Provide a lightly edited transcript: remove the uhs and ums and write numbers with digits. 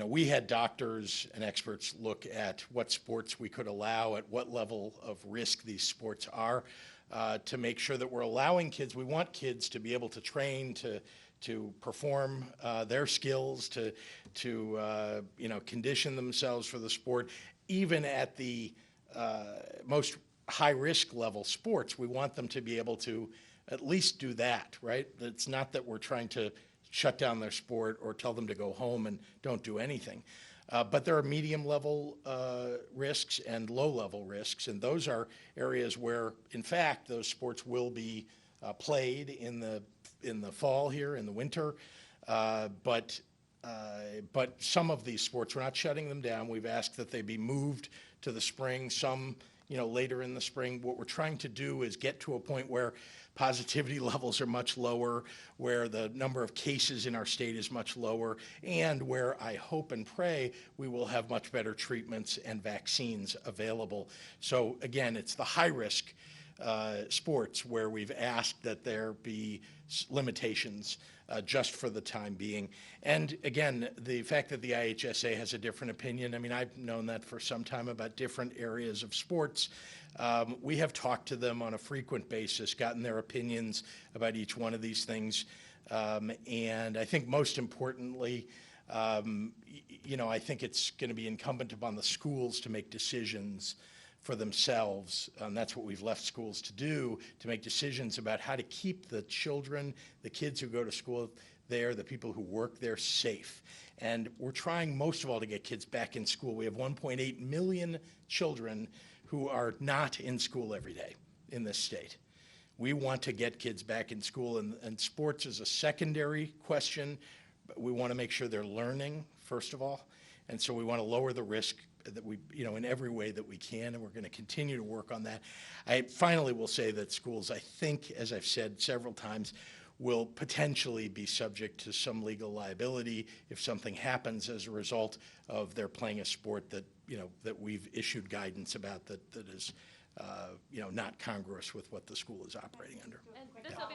we had doctors and experts look at what sports we could allow, at what level of risk these sports are, to make sure that we're allowing kids. We want kids to be able to train, to perform their skills, to condition themselves for the sport, even at the most high-risk level sports. We want them to be able to at least do that, right? It's not that we're trying to shut down their sport or tell them to go home and don't do anything. But there are medium-level risks and low-level risks, and those are areas where, in fact, those sports will be played in the fall here, in the winter. But some of these sports, we're not shutting them down. We've asked that they be moved to the spring, some later in the spring. What we're trying to do is get to a point where positivity levels are much lower, where the number of cases in our state is much lower, and where I hope and pray we will have much better treatments and vaccines available. So again, it's the high-risk sports where we've asked that there be limitations just for the time being. And again, the fact that the IHSA has a different opinion, I mean, I've known that for some time about different areas of sports. We have talked to them on a frequent basis, gotten their opinions about each one of these things. And I think most importantly, I think it's going to be incumbent upon the schools to make decisions for themselves, and that's what we've left schools to do, to make decisions about how to keep the children, the kids who go to school there, the people who work there, safe. And we're trying most of all to get kids back in school. We have 1.8 million children who are not in school every day in this state. We want to get kids back in school, and sports is a secondary question, but we want to make sure they're learning, first of all, and so we want to lower the risk that we, in every way that we can, and we're going to continue to work on that. I finally will say that schools, I think, as I've said several times, will potentially be subject to some legal liability if something happens as a result of their playing a sport that, that we've issued guidance about that is, not congruous with what the school is operating under. And this will be the